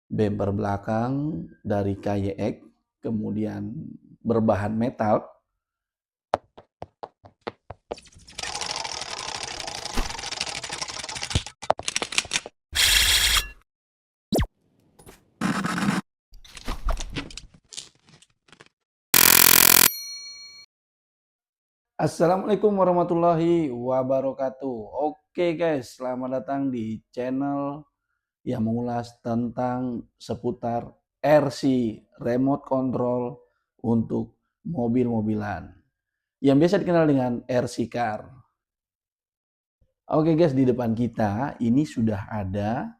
bumper belakang dari KYX, kemudian berbahan metal. Assalamualaikum warahmatullahi wabarakatuh. Oke guys, selamat datang di channel yang mengulas tentang seputar RC, remote control untuk mobil-mobilan, yang biasa dikenal dengan RC car. Oke guys, di depan kita ini sudah ada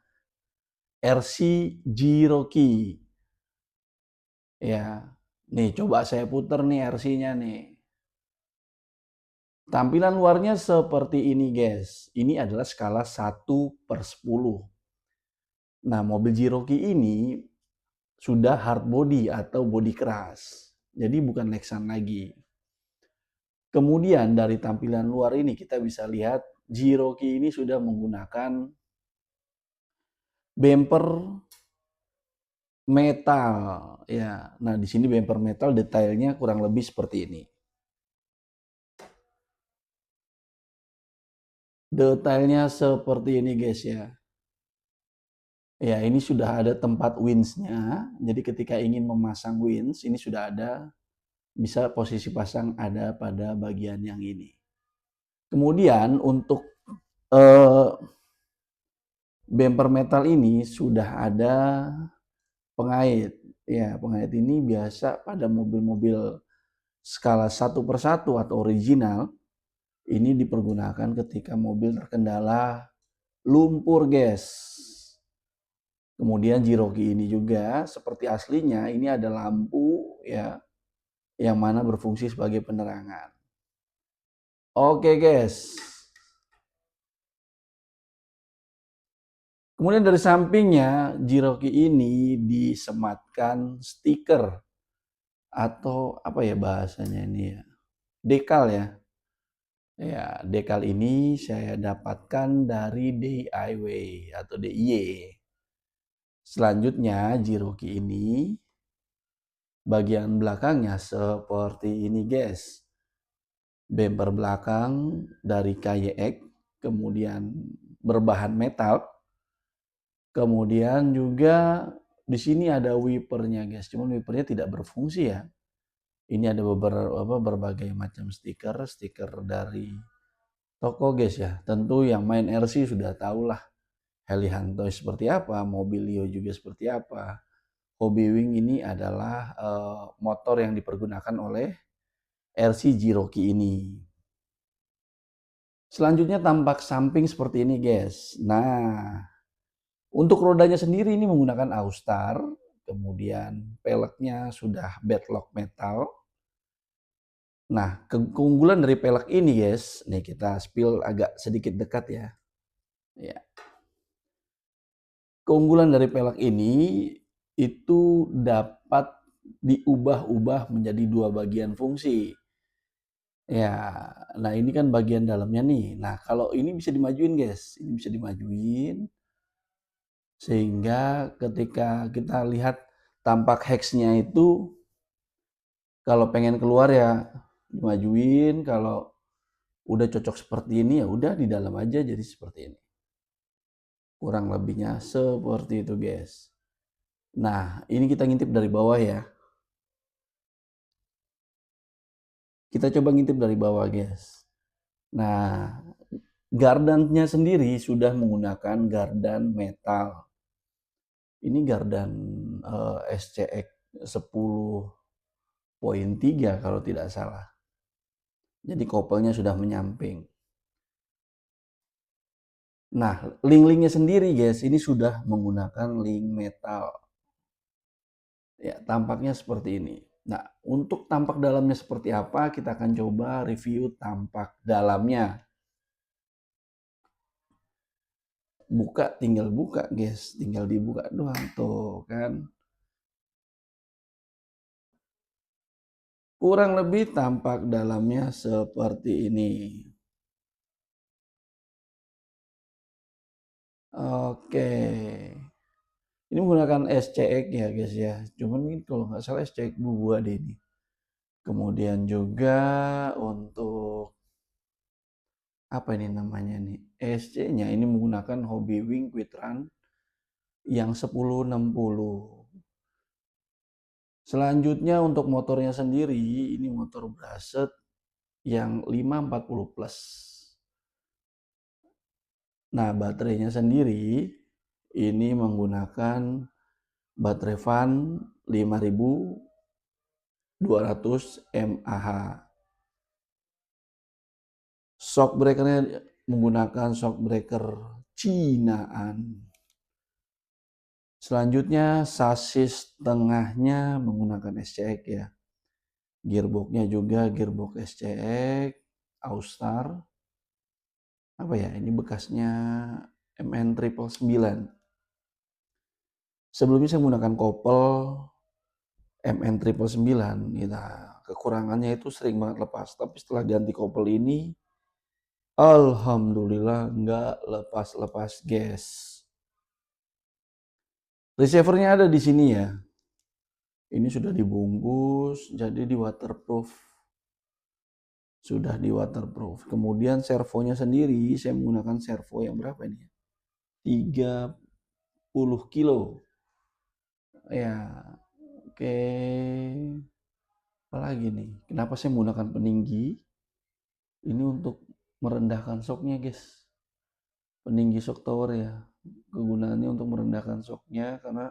RC Cherokee. Ya, nih coba saya putar nih RC-nya nih. Tampilan luarnya seperti ini guys. Ini adalah skala 1/10. Nah, mobil Cherokee ini sudah hard body atau bodi keras. Jadi bukan Lexan lagi. Kemudian dari tampilan luar ini kita bisa lihat Cherokee ini sudah menggunakan bumper metal ya. Nah, di sini bumper metal detailnya kurang lebih seperti ini. Detailnya seperti ini guys ya. Ya, ini sudah ada tempat winch-nya. Jadi ketika ingin memasang winch, ini sudah ada, bisa posisi pasang ada pada bagian yang ini. Kemudian untuk eh, bumper metal ini sudah ada pengait. Ya, pengait ini biasa pada mobil-mobil skala 1/1 atau original. Ini dipergunakan ketika mobil terkendala lumpur, guys. Kemudian Cherokee ini juga seperti aslinya ini ada lampu ya yang mana berfungsi sebagai penerangan. Oke, guys. Kemudian dari sampingnya Cherokee ini disematkan stiker atau apa ya bahasanya ini ya? Dekal ya. Ya, dekal ini saya dapatkan dari DIY atau DIY. Selanjutnya Cherokee ini bagian belakangnya seperti ini guys. Bumper belakang dari KYX, kemudian berbahan metal. Kemudian juga di sini ada wipernya guys, cuman wipernya tidak berfungsi ya. Ini ada berbagai macam stiker, stiker dari toko guys ya. Tentu yang main RC sudah tahu lah Helianto seperti apa, Mobilio juga seperti apa. Hobbywing ini adalah motor yang dipergunakan oleh RC Cherokee ini. Selanjutnya tampak samping seperti ini guys. Nah, untuk rodanya sendiri ini menggunakan Austar. Kemudian peleknya sudah bedlock metal. Nah, keunggulan dari pelek ini guys, nih kita spill agak sedikit dekat ya. Ya. Keunggulan dari pelek ini itu dapat diubah-ubah menjadi dua bagian fungsi. Ya, nah ini kan bagian dalamnya nih. Nah, kalau ini bisa dimajuin guys, ini bisa dimajuin sehingga ketika kita lihat tampak hex-nya itu kalau pengen keluar ya dimajuin, kalau udah cocok seperti ini ya udah di dalam aja jadi seperti ini. Kurang lebihnya seperti itu guys. Nah, ini kita ngintip dari bawah ya. Kita coba ngintip dari bawah guys. Nah, gardannya sendiri sudah menggunakan gardan metal. Ini gardan SCX 10.3 kalau tidak salah. Jadi kopelnya sudah menyamping. Nah, link-linknya sendiri guys, ini sudah menggunakan link metal. Ya, tampaknya seperti ini. Nah, untuk tampak dalamnya seperti apa, kita akan coba review tampak dalamnya. Buka, tinggal buka guys, tinggal dibuka doang tuh kan. Kurang lebih tampak dalamnya seperti ini. Oke. Ini menggunakan SCX ya guys ya. Cuman ini kalau nggak salah SCX 2 deh ini. Kemudian juga untuk apa ini namanya nih? SC-nya ini menggunakan Hobby Wing Quick Run yang 1060. Selanjutnya untuk motornya sendiri, ini motor Brasset yang 540 plus. Nah, baterainya sendiri ini menggunakan baterai Van 5200 mAh. Shock breakernya menggunakan shock breaker Cinaan. Selanjutnya sasis tengahnya menggunakan SCX ya. Gearboxnya juga gearbox SCX Austar. Apa ya? Ini bekasnya MN 999. Sebelumnya saya menggunakan kopel MN 999. Nah, kekurangannya itu sering banget lepas. Tapi setelah ganti kopel ini, alhamdulillah nggak lepas-lepas guys. Receivernya ada di sini ya. Ini sudah dibungkus, jadi di waterproof. Sudah di waterproof. Kemudian servonya sendiri, saya menggunakan servo yang berapa ini? 30 kilo. Ya, oke. Apalagi nih? Kenapa saya menggunakan peninggi? Ini untuk merendahkan shocknya guys. Peninggi shock tower ya. Kegunaannya untuk merendahkan shocknya karena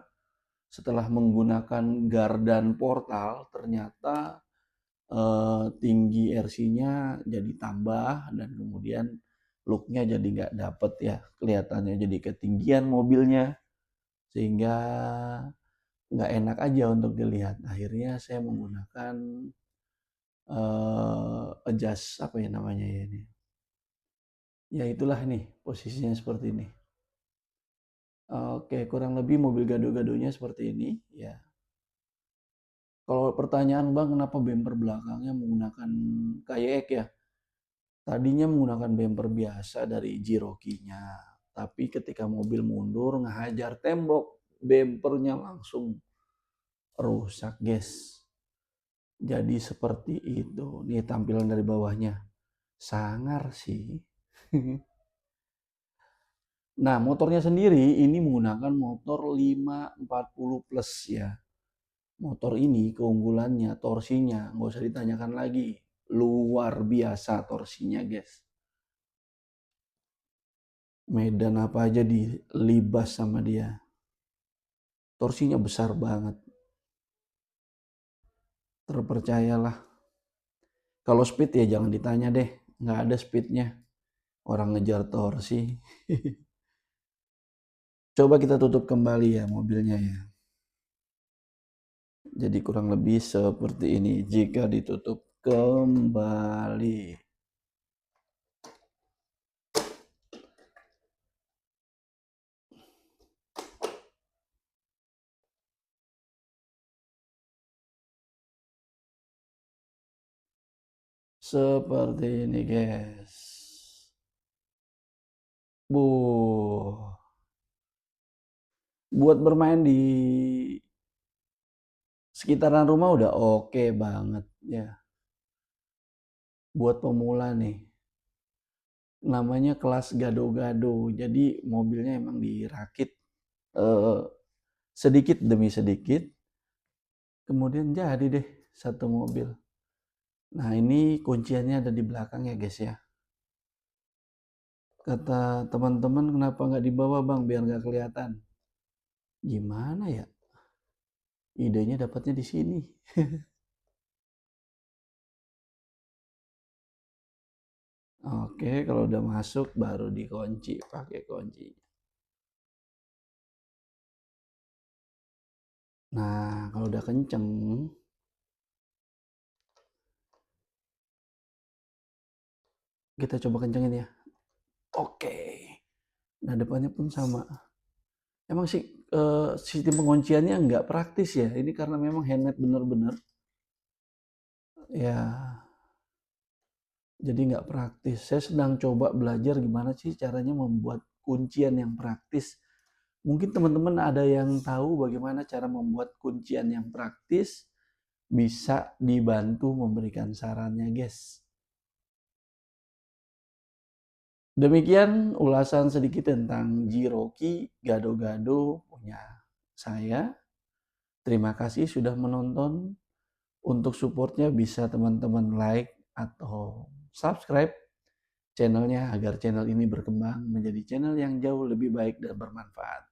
setelah menggunakan gardan portal ternyata tinggi RC-nya jadi tambah dan kemudian look-nya jadi nggak dapet ya, kelihatannya jadi ketinggian mobilnya sehingga nggak enak aja untuk dilihat. Akhirnya saya menggunakan adjust apa ya namanya ya ini. Ya itulah nih posisinya seperti ini. Oke, kurang lebih mobil gado-gadonya seperti ini ya. Kalau pertanyaan Bang, kenapa bumper belakangnya menggunakan kayak ya? Tadinya menggunakan bumper biasa dari Cherokee-nya, tapi ketika mobil mundur ngehajar tembok, bumpernya langsung rusak, guys. Jadi seperti itu. Nih tampilan dari bawahnya. Sangar sih. Nah, motornya sendiri ini menggunakan motor 540 plus ya. Motor ini keunggulannya, torsinya, nggak usah ditanyakan lagi. Luar biasa torsinya, guys. Medan apa aja dilibas sama dia. Torsinya besar banget. Terpercayalah. Kalau speed ya jangan ditanya deh. Nggak ada speednya. Orang ngejar torsi. Coba kita tutup kembali ya mobilnya ya. Jadi kurang lebih seperti ini jika ditutup kembali. Seperti ini guys. Buat bermain di sekitaran rumah udah oke banget ya. Buat pemula nih. Namanya kelas gado-gado. Jadi mobilnya emang dirakit eh, sedikit demi sedikit. Kemudian jadi deh satu mobil. Nah ini kunciannya ada di belakang ya guys ya. Kata teman-teman kenapa nggak dibawa bang biar nggak kelihatan. Gimana ya? Idenya dapatnya di sini. Oke, kalau udah masuk baru dikunci pakai kunci. Nah, kalau udah kenceng, kita coba kencengin ya. Oke. Nah, depannya pun sama. Emang sih sistem pengunciannya nggak praktis ya. Ini karena memang handmade bener-bener. Ya, jadi nggak praktis. Saya sedang coba belajar gimana sih caranya membuat kuncian yang praktis Mungkin teman-teman ada yang tahu bagaimana cara membuat kuncian yang praktis, bisa dibantu memberikan sarannya, guys. Demikian ulasan sedikit tentang Jiroki Gado-Gado punya saya. Terima kasih sudah menonton. Untuk supportnya bisa teman-teman like atau subscribe channelnya agar channel ini berkembang menjadi channel yang jauh lebih baik dan bermanfaat.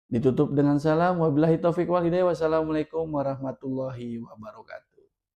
Ditutup dengan salam. Wabillahi taufiq wal hidayah. Wassalamualaikum warahmatullahi wabarakatuh.